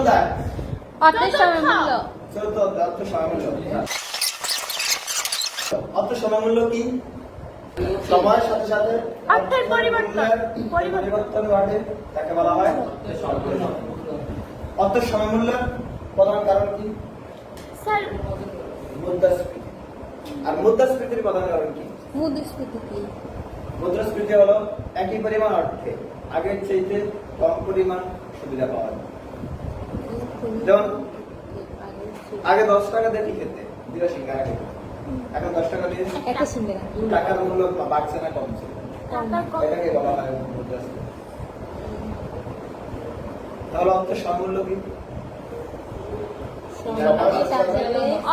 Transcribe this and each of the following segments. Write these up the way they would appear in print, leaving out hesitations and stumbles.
কোথায়? অর্থের সমমূল্য। চতুর্থ অধ্যায় অর্থ সমমূল্য। অর্থ সমমূল্য কি? সময়ের সাথে সাথে অর্থের পরিবর্তন ঘটে, তাকে বলা হয় অর্থ সমমূল্যের প্রধান কারণ কি? স্যার মুদ্রাস্ফীতি। আর মুদ্রাস্ফীতির প্রধান কারণ কি? মুদ্রাস্ফীতি কি? মুদ্রাস্ফীতি হলো একই পরিমাণ অর্থে আগের চাইতে কম পরিমাণ সুবিধা পাওয়া যায়। যেমন আগে 10 টাকা দিয়ে কি খেতে, দুটো সিঙ্গারা খেতে, এখন 10 টাকা দিয়ে একটা সিঙ্গারা। টাকার মূল্য বাড়ছে না কমছে? টাকা কম। এটাকে বলা হয় মুদ্রাস্ফীতি। তাহলে অর্থের সমমূল্য কি?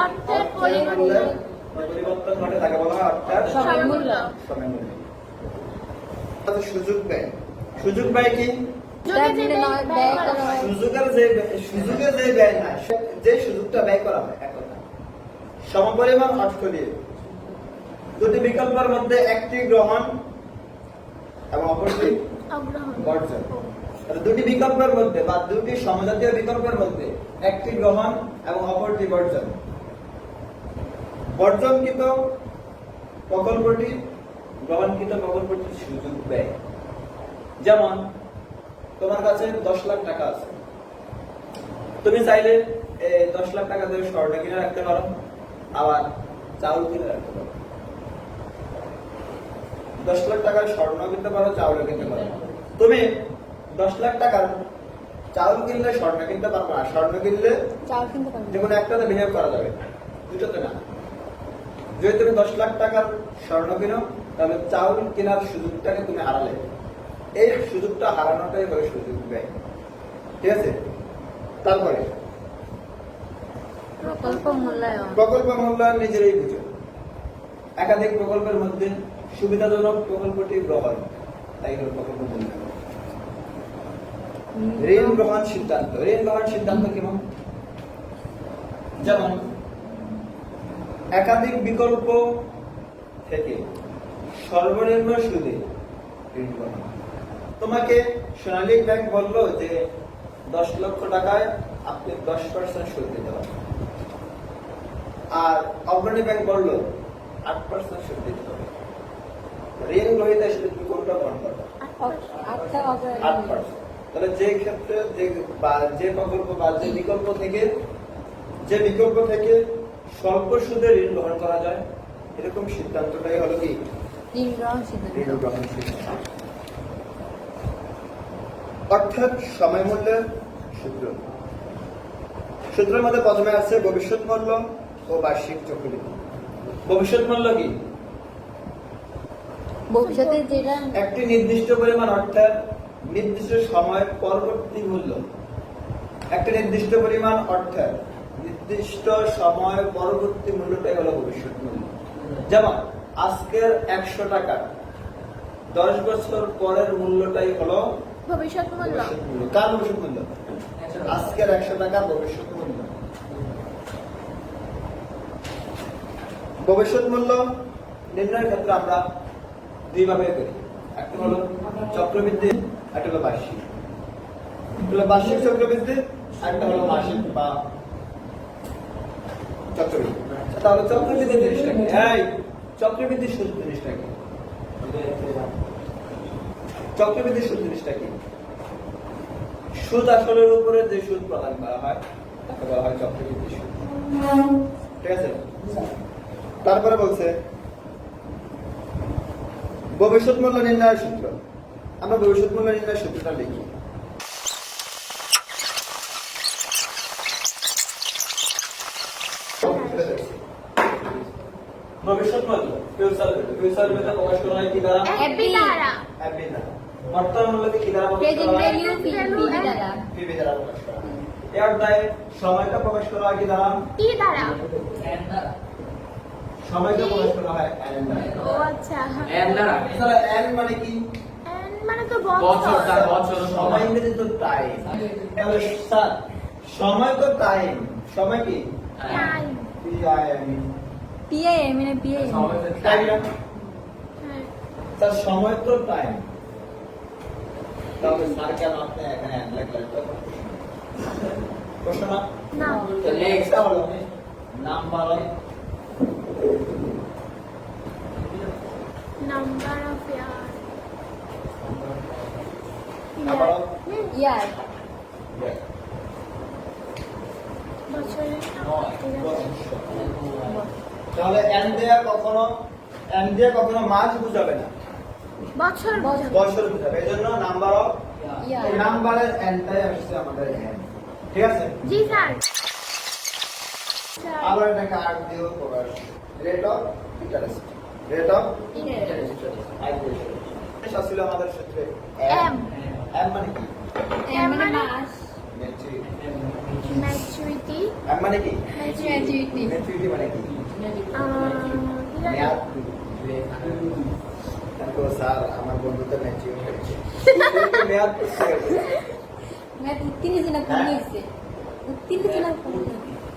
অর্থের পরিবর্তন ঘটে, তাকে বলা হয় অর্থের সমমূল্য। সমমূল্য। সুযোগ ব্যয়। সুযোগ ব্যয় কি? সুযোগের যে ব্যয় নাই, যে সুযোগটা ব্যয় করা হয় এক কথা সমপরিমাণ অর্থ দিয়ে দুটি বিকল্পের মধ্যে একটি গ্রহণ এবং অপরটি বর্জন। দুটি বিকল্পের মধ্যে বা দুটি সমজাতীয় বিকল্পের মধ্যে একটি গ্রহণ এবং অপরটি বর্জন। বর্জনকৃত প্রকল্পটি গ্রহণকৃত প্রকল্পটি সুযোগ ব্যয়। যেমন তোমার কাছে 10 লাখ টাকা আছে, তুমি চাইলে 10 লাখ টাকা দিয়ে স্বর্ণ কিনে রাখতে পারো, আবার চাউল কিনে রাখতে পারো। 10 লাখ টাকার স্বর্ণ কিনতে পারো, চাউল কিনতে পারো। তুমি 10 লাখ টাকার চাউল কিনলে স্বর্ণ কিনতে পারবে না, স্বর্ণ কিনলে চাউল কিনতে পারবে যে কোনো একটাতে বিনিয়োগ করা যাবে, দুটোতে না। যদি তুমি 10 লাখ টাকার স্বর্ণ কিনো, তাহলে চাউল কেনার সুযোগটাকে তুমি হারালে। এই সুযোগটা হারানোটাই হলো সুযোগ ব্যয়। ঠিক আছে? তারপরে প্রকল্প মূল্যায়ন। প্রকল্প মূল্যায়ন নিজেরাই বুঝো। একাধিক প্রকল্পের মধ্যে সুবিধাজনক প্রকল্পটি গ্রহণ, তাই হলো প্রকল্প মূল্যায়ন। ঋণ গ্রহণ সিদ্ধান্ত। ঋণ গ্রহণ সিদ্ধান্ত কেমন? যেমন একাধিক বিকল্প থেকে সর্বনিম্ন সুদে ঋণ গ্রহণ। তোমাকে সোনালী ব্যাংক বললো যে 10 লক্ষ টাকায় আপনি 10% সুদ দিতে পারবেন, আর অগ্রণী ব্যাংক বললো 8% সুদ দিতে হবে। ঋণ গ্রহীতা হিসেবে তুমি কোনটা গ্রহণ করবে? 8%। তাহলে যে ক্ষেত্রে যে প্রকল্প বা যে বিকল্প থেকে স্বল্প সুদে ঋণ গ্রহণ করা যায়, এরকম সিদ্ধান্তটাই হলো কি? ঋণ গ্রহণ সিদ্ধান্ত। ঋণ গ্রহণ সিদ্ধান্ত। অর্থাৎ সময় মূল্যের সূত্র। সূত্রের মধ্যে প্রথমে আছে ভবিষ্যৎ মূল্য ও বার্ষিক চক্রবৃদ্ধি। ভবিষ্যৎ মূল্য কি? ভবিষ্যতে যেটা একটি নির্দিষ্ট পরিমাণ অর্থের নির্দিষ্ট সময় পরবর্তী মূল্য। একটি নির্দিষ্ট পরিমাণ অর্থের নির্দিষ্ট সময় পরবর্তী মূল্যটাই হলো ভবিষ্যৎ মূল্য। যেমন আজকের 100 টাকা 10 বছর পরের মূল্যটাই হলো ভবিষ্যৎ মূল্য। কার ভবিষ্যৎ মূল্য? আজকের 100 টাকা ভবিষ্যৎ মূল্য। ভবিষ্যৎ মূল্য নির্ণয়ের ক্ষেত্রে আমরা দুই ভাবে করি। একটা হলো চক্রবৃদ্ধি, একটা হলো বার্ষিক। বার্ষিক চক্রবৃদ্ধি, একটা হলো মাসিক বা চক্রবৃদ্ধি। তাহলে চক্রবৃদ্ধি জিনিসটা কি? চক্রবৃদ্ধি সুদ জিনিসটা কি? চক্রবৃদ্ধি সুদ জিনিসটা কি? সুদ আসলের উপরে যে সুদ প্রদান করা হয় তাকে বলা হয় চক্রবৃদ্ধি সুদ। ঠিক আছে? তারপরে বলছে ভবিষ্যৎ মূল্য নির্ণয়ের সূত্র। আমরা ভবিষ্যৎ মূল্য নির্ণয়ের সূত্রটা লিখি। ভবিষ্যৎ মূল্য ফিউচার ভ্যালু। ফিউচার ভ্যালু প্রকাশ করা হয় কি দ্বারা? এফবি দ্বারা। এফবি দ্বারা। বর্তমান মূল্যকে কি দ্বারা প্রকাশ প্রেজেন্ট করা হয়? ভ্যালু পিভি দ্বারা। পিভি দ্বারা প্রকাশ করা হয়। এই অধ্যায়ে সময়টা প্রকাশ করা হয় কি দ্বারা? টি দ্বারা। সময়টা প্রকাশ করা হয় এন দ্বারা। ও আচ্ছা। এন দ্বারা। তাহলে এন মানে কি? এন মানে তো বছর। বছর। সময় ইংরেজি তো টাইম। তাহলে স্যার সময় তো টাইম। সময় কি? টাইম। PIM মানে পিআই। টাইম না? হ্যাঁ। স্যার সময় তো টাইম। তাহলে স্যার কেন আপনি এখানে এক লাখ প্রশ্ন না? না। নেক্সট হলো number of number of year number of year বছরের তাহলে এন দিয়ে কখনো মাস বুঝাবে না, বছর বছর বুঝাবে। এই জন্য নাম্বার অফ ইয়ার এই নাম্বারের এনটাই আসছে আমাদের এন। ঠিক আছে? জি স্যার আবার এটাকে আর দিয়েও প্রকাশ, rate of interest, rate of interest এটা ছিল আমাদের ক্ষেত্রে এম এম মানে কি? এম মানে মাস ম্যাচুরিটি এম মানে কি? ম্যাচুরিটি ম্যাচুরিটি মানে কি? মেয়াদ। তো স্যার আমার বন্ধু তো ম্যাচিউর হয়েছে, মেয়াদ করতে গেছে। ম্যাচ উত্তীর্ণ হয়েছে না পূর্ণ হয়েছে উত্তীর্ণ হয়েছে না পূর্ণ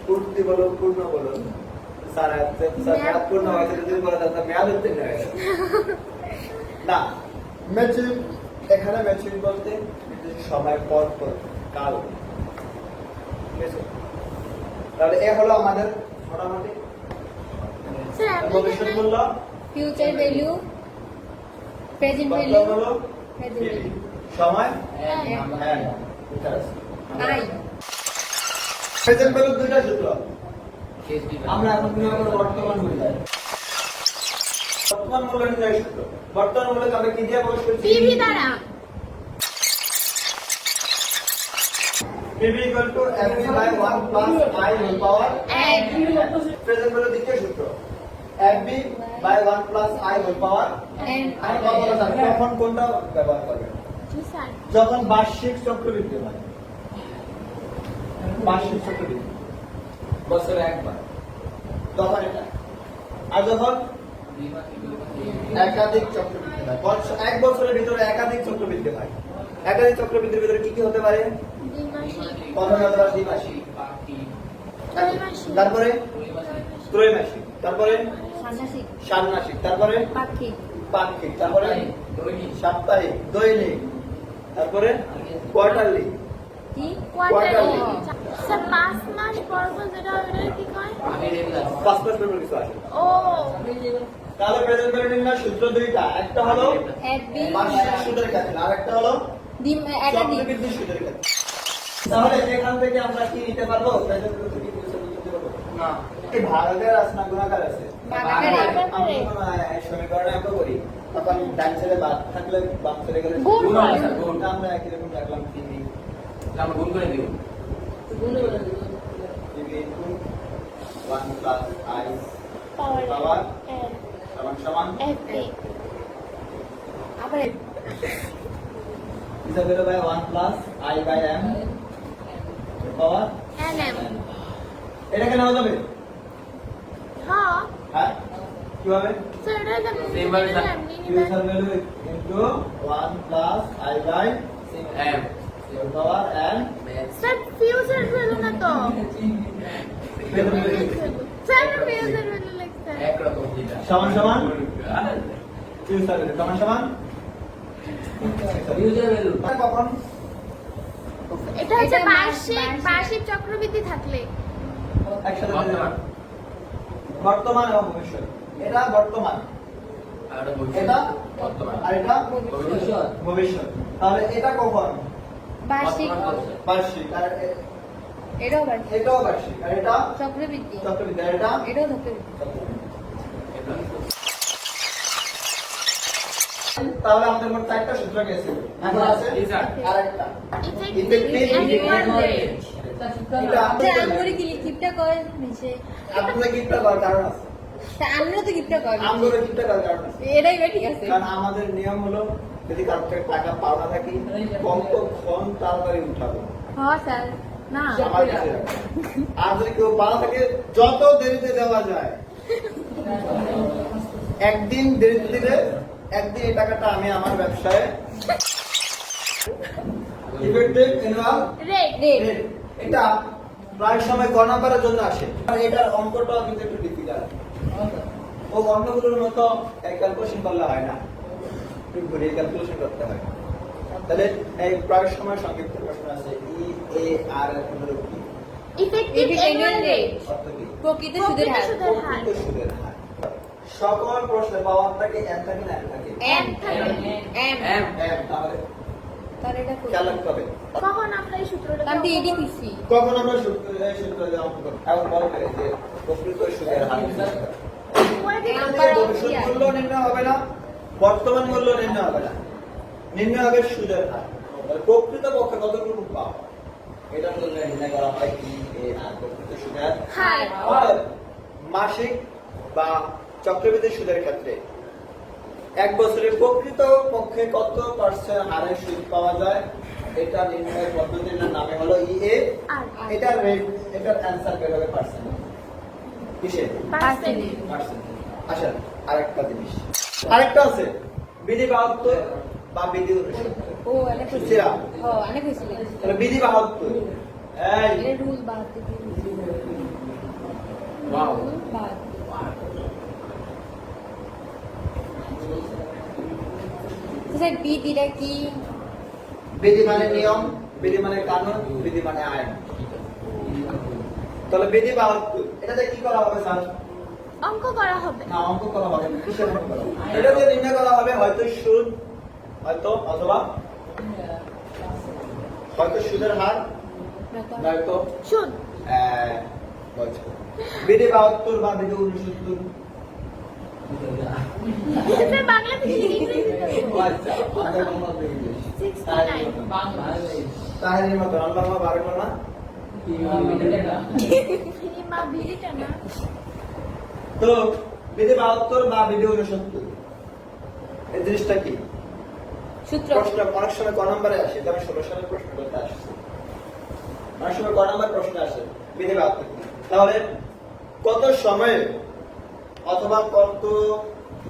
পূর্তি বলো পূর্ণ বলো, স্যার মেয়াদ পূর্ণ হয়েছে যদি বলে তাহলে মেয়াদ উত্তীর্ণ হয়েছে না। ম্যাচিউর এখানে ম্যাচিউর বলতে সময় পর পর কাল। ঠিক আছে? তাহলে এ হলো আমাদের মোটামুটি স্যার ভবিষ্যৎ মূল্য, ফিউচার ভ্যালু প্রেজেন্ট ভ্যালু বর্তমান মূল্য, প্রেজেন্ট ভ্যালু সময় হ্যাঁ ইন্টারেস্ট। আই প্রেজেন্ট ভ্যালু দুইটা সূত্র। আমরা এখন বর্তমান মূল্য, বর্তমান মূল্য নির্ণয় সূত্র। বর্তমান মূল্যকে আমরা কি দিয়ে প্রকাশ করছি? টিভি দ্বারা PV equal to FV by 1 plus I whole power এক প্রেজেন্ট ভ্যালু দ্বিতীয় সূত্র FV by 1 plus I whole power and আমি কথা বলা যাবে তখন কোনটা ব্যবহার করবেন? জি স্যার যখন বার্ষিক চক্রবৃদ্ধি হয়, বার্ষিক চক্রবৃদ্ধি বছরে একবার, তখন এটা। আর যখন একাধিক চক্রবৃদ্ধি হয়, এক বছরের ভিতরে একাধিক চক্রবৃদ্ধি হয়, একাধিক চক্রবৃদ্ধির ভিতরে কি কি হতে পারে? দ্বিমাসিক প্রথমে হতে পারে দ্বিমাসিক, ত্রৈমাসিক তারপরে ত্রৈমাসিক, তারপরে ষান্মাসিক ষান্মাসিক, তারপরে পাক্ষিক পাক্ষিক, তারপরে সাপ্তাহিক, দৈনিক, তারপরে কোয়ার্টারলি, কি কোয়ার্টারলি। স্যার 5 মাস পর পর যেটা ওটা কি কয়? 5 মাস পর কিছু আসে। ও তাহলে প্রেজেন্ট ভ্যালু নির্ণয় সূত্র দুইটা, একটা হলো এফবি বার্ষিক সুদের ক্ষেত্রে আর একটা হলো একাধিক চক্রবৃদ্ধি সুদের ক্ষেত্রে। তাহলে এখান থেকে আমরা কি নিতে পারবো? প্রেজেন্ট ভ্যালু থেকে কি নিতে পারবো? না, এই ভাগাকার আছে না গুণাকার আছে? ভাগাকারে। আমরা যখন সমীকরণে আমরা করি তখন ডান সাইডে বাদ থাকলে বাম সাইডে গেলে গুণ হয়। গুণটা আমরা একই রকম রাখলাম টিভি আমরা গুণ করে দিব। PV 1 plus I power power n সমান সমান এফবি আবার হিসাবে by 1 plus I by m power n m এটা কেন যাবে? হ্যাঁ হ্যাঁ কিভাবে? স্যার এটা Same ভাবে sir. Future value into 1 plus I by m power n sir future value না তো স্যার ফিউচার ভ্যালু লিখতে একরকম যেটা সমান সমান ফিউচার ভ্যালু সমান সমান ইউজার ভ্যালু কখন? এটা হচ্ছে এটা বার্ষিক বার্ষিক। বার্ষিক চক্রবৃদ্ধি থাকলে একসাথে বর্তমান। বর্তমান এবং ভবিষ্যৎ। এটা বর্তমান, আর এটা বর্তমান আর এটা ভবিষ্যৎ ভবিষ্যৎ। তাহলে এটা কখন? বার্ষিক বার্ষিক। আর এটাও বার্ষিক এটাও বার্ষিক। আর এটা চক্রবৃদ্ধি চক্রবৃদ্ধি। আর এটা এটাও চক্রবৃদ্ধি তাহলে আমাদের মোট 4টা সূত্র গেছে। এখন আছে জি স্যার। আরেকটা ইফেক্টিভ অ্যানুয়াল রেট এটা আচ্ছা আমরা কি লিখিতটা কয় নিচে আপনাদের গিফটটা করার কারণ আছে। তা আমরা তো গিফটটা কয় আমাদের গিফটটা করার কারণ আছে। এটাই বা ঠিক আছে কারণ আমাদের নিয়ম হলো যদি কারোর থেকে টাকা পাওনা থাকি কতক্ষণ তাড়াতাড়ি উঠাবো হ্যাঁ স্যার না আমার কাছে রাখবো। আর যদি কেউ পাওনা থাকে যত দেরিতে দেওয়া যায়, একদিন দেরিতে দিলে একদিন এই টাকাটা আমি আমার ব্যবসায় effective annual rate rate rate, এটা প্রায় সময় গণনা করার জন্য আসে। আর এটার অঙ্কটা কিন্তু একটু ডিফিকাল্ট। ও অন্যগুলোর মতো ক্যালকুলেশন করলে হয় না, একটু ঘুরিয়ে ক্যালকুলেশন করতে হয়। তাহলে এই প্রায় সময় সংক্ষিপ্ত প্রশ্ন আছে ই এ আর এর অনুরূপ কি? ইফেক্টিভ অ্যানুয়াল রেট অর্থ কি? প্রকৃত সুদের হার সুদের হার। প্রকৃত সুদের হার। সকল প্রশ্নে পাওয়ার থাকে n থাকে না n থাকে? এম এম এম n, তাহলে তাহলে এটা কত? খেয়াল রাখতে হবে। কখন আমরা এই সূত্রটা আমি তো এডি পিসি কখন আমরা সূত্র দিয়ে অঙ্ক করব? এখন বলবে যে প্রকৃত সুদের হার এখান থেকে ভবিষ্যৎ মূল্য নির্ণয় হবে না, বর্তমান মূল্য নির্ণয় হবে না, নির্ণয় হবে সুদের হার। তাহলে প্রকৃত পক্ষে কতটুকু পাও এটা হলো নির্ণয় করা হয় কি এর হার, প্রকৃত সুদের হার। আর মাসিক বা চক্রবৃদ্ধি সুদের ক্ষেত্রে এক বছরের প্রকৃত পক্ষে কত পার্সেন্ট হারে সুদ পাওয়া যায় এটা নির্ণয় পদ্ধতির নামে হলো ইএ। আর এটা রেট, এটার অ্যান্সার বের হবে পার্সেন্ট। কিসে? পার্সেন্ট। পার্সেন্ট। আচ্ছা, আরেকটা জিনিস, আরেকটা আছে বিধি 72 বা বিধি 69। ও এনে কইছিল বুঝছিলাম? ও এনে কইছিল তাহলে বিধি 72 এই এটা রুল বাদ দিতে ওয়াও, বাদ স্যার বিধিটা কি বিধি মানে নিয়ম, বিধি মানে কানুন, বিধি মানে আইন। তাহলে বিধি 72 এটাতে কি করা হবে স্যার? অঙ্ক করা হবে। না, অঙ্ক করা হবে না। কিসের অঙ্ক করা হবে? এটাতে নির্ণয় করা হবে হয়তো সুদ, হয়তো অথবা হয়তো সুদের হার, নয়তো সুদ। বলছো বিধি 72 বা বিধি 69। স্যার বাংলা থেকে ইংরেজিতে আচ্ছা, আগে বাংলা থেকে ইংলিশ। 69 বাংলাদেশ তাহলে মতো আল্লাহ বারো না। মা বিলিটা না। তো বিধি 72 বা বিধি 69 এই জিনিসটা কি? সূত্র প্রশ্ন অনেক সময় ক নম্বরে আসে, যেমন 16 সালের প্রশ্ন করতে আসছে, অনেক সময় ক নম্বর প্রশ্ন আসে বিধি 72। তাহলে কত সময়ে অথবা কত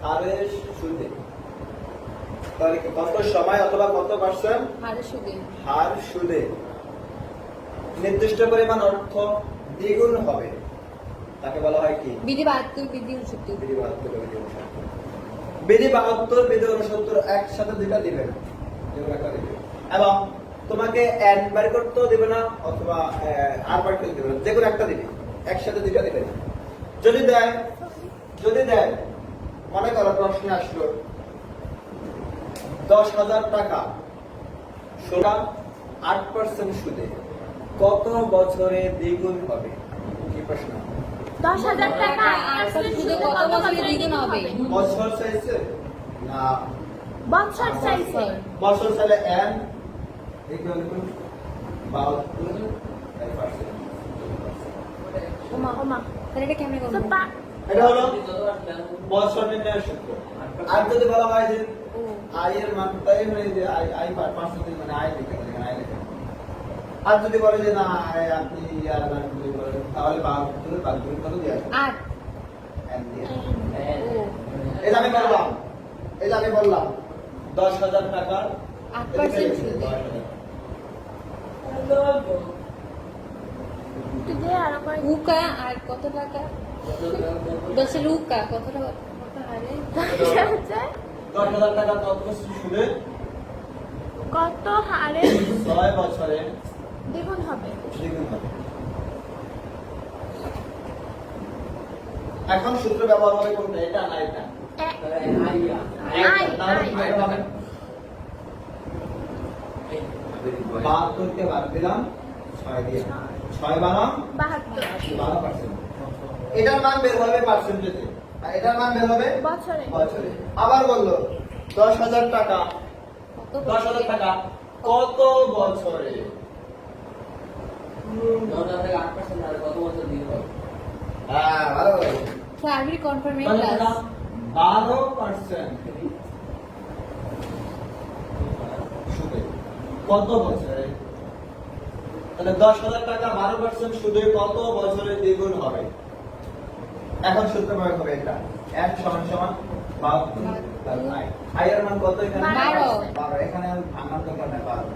হারে সুদে, তাহলে কি কত সময় অথবা কত পার্সেন্ট হারে সুদে হার সুদে নির্দিষ্ট পরিমাণ অর্থ দ্বিগুণ হবে তাকে বলা হয় কি? বিধি 72 বিধি 69 বিধি 72 বা বিধি 69। বিধি 72 বিধি 69 একসাথে দুইটা দিবে না, যেকোনো একটা দিবে, এবং তোমাকে n বার করতেও দিবে না অথবা আর বার করতে দিবে না, যেকোনো একটা দিবে, একসাথে দুইটা দিবে না। যদি দেয় মনে করো প্রশ্নে আসলো 10,000 টাকা 8% সুদে কত বছরে দ্বিগুণ হবে? কি প্রশ্ন? 10,000 টাকা আর সুদে কত বছরে দ্বিগুণ হবে? বছর চাইছে না বছর চাইছে। বছর চাইলে n ইকুয়াল টু 72%। ওমা ওমা তাহলে এটা কেমনে তো করব? এটা হলো বছর নির্ণয়ের সূত্র। আর যদি বলা হয় যে ও আই এর মান, তাই মানে যে আই পার্সেন্টেজ মানে আই লিখে দেন, আই লিখে। আর যদি বলে যে না আপনি আর মান যদি বলেন তাহলে 72 কত দিয়ে আসবে? 8 n দিয়ে। ও এটা আমি বললাম 10,000 টাকার 8% সুদে একটু দে আরো করে। উকা আর কত টাকা 10 উকা কত টাকা কত হারে 10,000 টাকা কত সুদে কত হারে 6 বছরে দ্বিগুণ হবে? দ্বিগুণ হবে। এখন সূত্র ব্যবহার হবে কোনটা? এটা না এটা? তাহলে কি এটা হবে? 72 কে বাদ দিলাম 6 দিয়ে, 6 বানাম 72 12%। এটার মান বের হবে পার্সেন্টেজে, আর এটার মান বের হবে বছরে। বছরে। আবার বললো 10,000 টাকা, কত 10,000 টাকা কত বছরে? হ্যাঁ, ভালো বলেছো। স্যার আগে কনফার্মেন্ট তাহলে ক্লাস এটা 12% সুদে কত বছরে? তাহলে 10,000 টাকা 12% সুদে কত বছরে দ্বিগুণ হবে? এখন সূত্র প্রয়োগ হবে এটা n সমান সমান 72 প্লাস i। i এর মান কত এখানে? 12 12। এখানে ভাঙার দরকার নেই, 12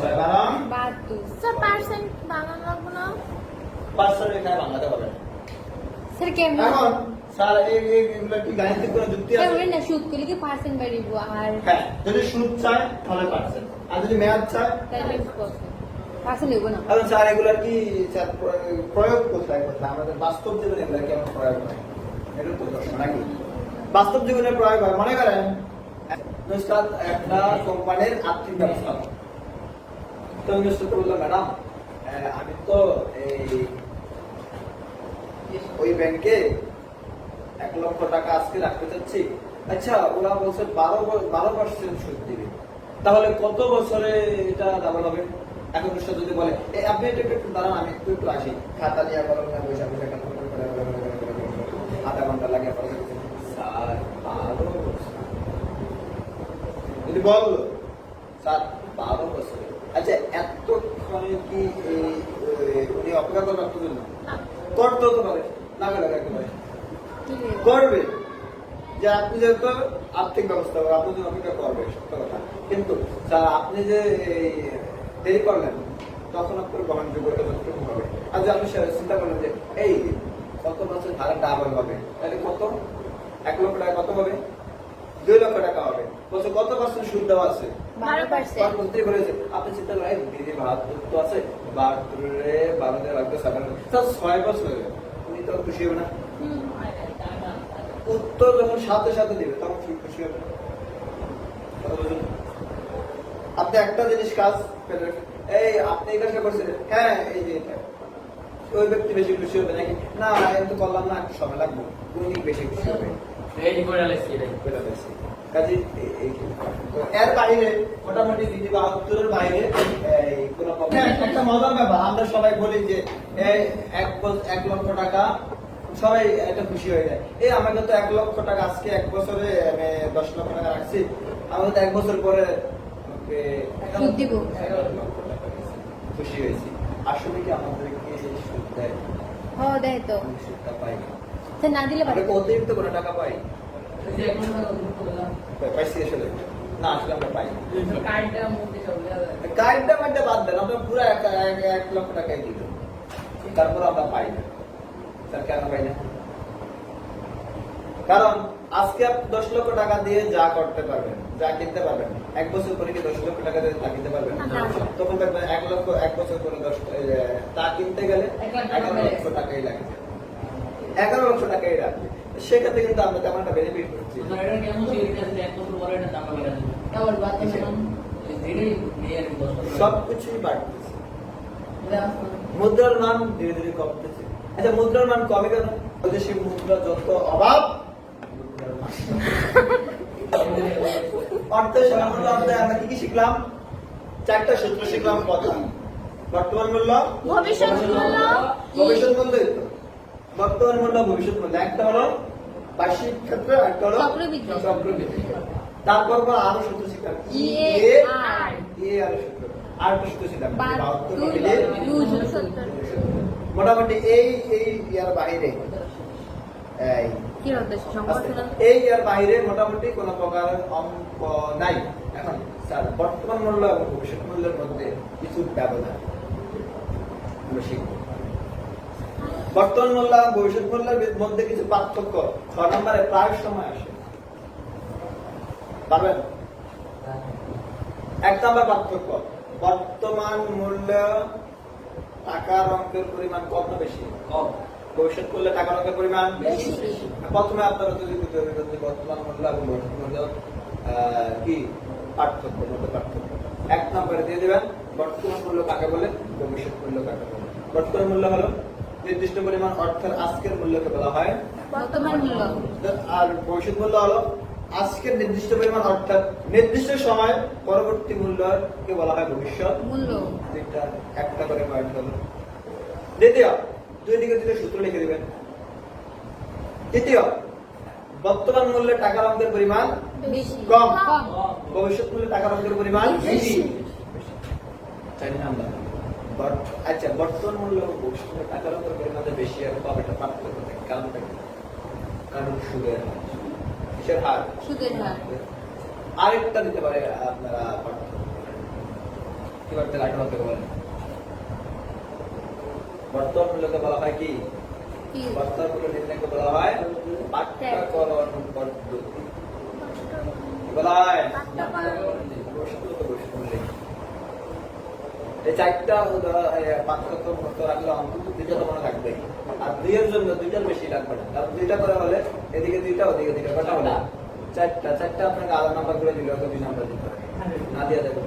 6 বারাম 72 স্যার পার্সেন্ট বানানো লাগবে না? পার্সেন্ট এখানে ভাঙাতে হবে না। স্যার কেমনে এখন স্যার এগুলো কি গাণিতিক কোনো যুক্তি স্যার আছে? বলেন না সুদ করলে কি পার্সেন্ট বাড়িব আর হ্যাঁ, যদি সুদ চায় তাহলে পার্সেন্ট, আর যদি মেয়াদ চায় তাহলে 20% কাছে নেব না এখন স্যার এগুলার কি স্যার প্রয়োগ কোথায় কোথায় আমাদের বাস্তব জীবনে এগুলা কেমন প্রয়োগ হয় এটা তো প্রশ্ন নাকি বাস্তব জীবনে প্রয়োগ হয় মনে করেন নুসরাত একটা কোম্পানির আর্থিক ব্যবস্থা তো নুসরাত বললো ম্যাডাম আমি তো ওই ব্যাংকে 1 লক্ষ টাকা আজকে রাখতে চাচ্ছি আচ্ছা ওরা বলছে 12% সুদ দিবে তাহলে কত বছরে এটা ডাবল হবে এখন সে যদি বলে আপনি একটু দাঁড়ান আমি একটু আসি খাতা নিয়ে বলো না পয়সা আধা ঘন্টা লাগে স্যার 12 বছর যদি বললো স্যার 12 বছর আচ্ছা এতক্ষণে কি উনি অপেক্ষা করে রাখতে না করতে হতে পারে না করে রাখতে পারে করবে যে আপনি যেহেতু আর্থিক ব্যবস্থা আপনি যে অপেক্ষা করবে সত্য কথা কিন্তু স্যার আপনি যে দেরি করলেন তখন আপনার গ্রহণযোগ্য যতটুকু হবে আর যে আপনি চিন্তা করলেন যে এই কত বছর ধারা ডাবল হবে তাহলে কত 1 লক্ষ টাকা কত হবে 2 লক্ষ টাকা হবে বলছে কত পার্সেন্ট সুদ দেওয়া আছে 12% বলেছে আপনি চিন্তা করেন দিদি 72 তো আছে 6 বছর উনি তো খুশি হবে না উত্তর যখন সাথে সাথে দিবে তখন খুশি হবে আপনি একটা জিনিস কাজ এই আপনি এই কাজটা করছেন হ্যাঁ এই যে ওই ব্যক্তি বেশি খুশি হবে নাকি না আমি তো করলাম না একটু সময় লাগবে উনি বেশি খুশি হবে রেডি করে লাইছি এটাই কাজে এর বাইরে মোটামুটি দিদি 72 এর বাইরে একটা মজার ব্যাপার আমরা সবাই বলি যে 1 লক্ষ টাকা সবাই এটা খুশি হয়ে যায় এই আমাকে তো 1 লক্ষ টাকা আজকে 1 বছরে আমি 10 লক্ষ টাকা রাখছি আমাকে তো 1 বছর পরে সুদ দিব খুশি হয়েছি আসলে কি আমাদেরকে সুদ দেয় দেয় তো সুদটা পাই না দিলে আমরা কি অতিরিক্ত কোনো টাকা পাই পাইছি আসলে না আসলে আমরা পাই কার্ডটা মধ্যে বাদ দেন আমরা পুরো 1 লক্ষ টাকাই দিল তারপর আমরা পাই না স্যার কেন পাই না কারণ আজকে আপনি 10 লক্ষ টাকা দিয়ে যা করতে পারবেন যা কিনতে পারবেন 1 বছর পরে কি 10 লক্ষ টাকা দিয়ে তা কিনতে পারবেন তখন দেখবেন 1 বছর পরে 10 তা কিনতে গেলে 11 লক্ষ টাকাই লাগে 11 লক্ষ টাকাই লাগবে সেক্ষেত্রে কিন্তু আমরা তেমন একটা বেনিফিট করছি সবকিছুই বাড়তেছে মুদ্রার মান ধীরে ধীরে কমতেছে আচ্ছা মুদ্রার মান কমে কেন বৈদেশিক মুদ্রা যত অভাব অর্থের সাধারণত আমরা কি শিখলাম 4টা সূত্র শিখলাম কথা বর্তমান মূল্য ভবিষ্যৎ মূল্য ভবিষ্যৎ মূল্য বর্তমান মূল্য ভবিষ্যৎ মূল্য একটা হলো বার্ষিক ক্ষেত্রে একটা হলো চক্রবৃদ্ধি তারপর আরো সূত্র শিখলাম EAR আরো সূত্র আর একটা সূত্র শিখলাম 72 মোটামুটি এই ইয়ার বাইরে কি উদ্দেশ্য সংকল্পনা এই ইয়ার বাইরে মোটামুটি কোন প্রকার অঙ্ক নাই এখন স্যার বর্তমান মূল্য এবং ভবিষ্যৎ মূল্যের মধ্যে কিছু ব্যবধান আমরা শিখব বর্তমান মূল্য এবং ভবিষ্যৎ মূল্যের মধ্যে কিছু পার্থক্য 6 নম্বরে প্রায় সময় আসে পারবেন 1 নম্বর পার্থক্য বর্তমান মূল্য টাকার অঙ্কের পরিমাণ কত বেশি কম ভবিষ্যৎ মূল্যে টাকার অঙ্কের পরিমাণ বেশি প্রথমে আপনারা যদি বর্তমান মূল্য এবং ভবিষ্যৎ মূল্য কি পার্থক্য মধ্যে পার্থক্য 1 নম্বরে দিয়ে দেবেন বর্তমান মূল্য কাকে বলে ভবিষ্যৎ মূল্য কাকে বলে বর্তমান মূল্য হলো নির্দিষ্ট পরিমাণ অর্থের আজকের মূল্যকে বলা হয় বর্তমান মূল্য আর ভবিষ্যৎ মূল্য হলো আজকের নির্দিষ্ট পরিমাণ অর্থাৎ নির্দিষ্ট সময় পরবর্তী মূল্যকে বলা হয় ভবিষ্যৎ মূল্য যেটা একটা করে পয়েন্ট হলো দ্বিতীয় দুই দিকে দুটো সূত্র লিখে দিবেন তৃতীয় বর্তমান মূল্যে টাকার অঙ্কের পরিমাণ বেশি কম কম ভবিষ্যৎ মূল্যে টাকার অঙ্কের পরিমাণ বেশি। আচ্ছা বর্তমান মূল্য এবং ভবিষ্যৎ মূল্যে টাকার অঙ্কের পরিমাণ বেশি আর কম এটা পার্থক্য থাকে কারণটা কি কারণ সুদের হার কিসের হার সুদের হার আরেকটা দিতে পারে আপনারা কি করতে লাইট হতে বলেন বর্তমান মূল্যকে বলা হয় কি কি বর্তমান মূল্য নির্ণয়কে বলা হয় পাঠ্যকরণ পদ্ধতি বলা হয় এই চারটা পার্থক্য করতে রাখলে অন্তত দুইটা তো মনে থাকবেই। আর দুইয়ের জন্য দুইটার বেশি লাগবে না, কারণ দুইটা করে হলে এদিকে দুইটা ওদিকে দুইটা কটা হলে চারটা আপনাকে আলাদা নাম্বার করে দিলে হয়তো 2 নাম্বার দিতে হবে, না দিয়ে দেবে।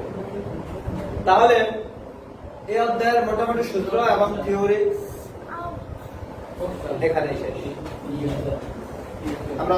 তাহলে এই অধ্যায়ের মোটামুটি সূত্র এবং থিওরি এখানেই শেষ। আমরা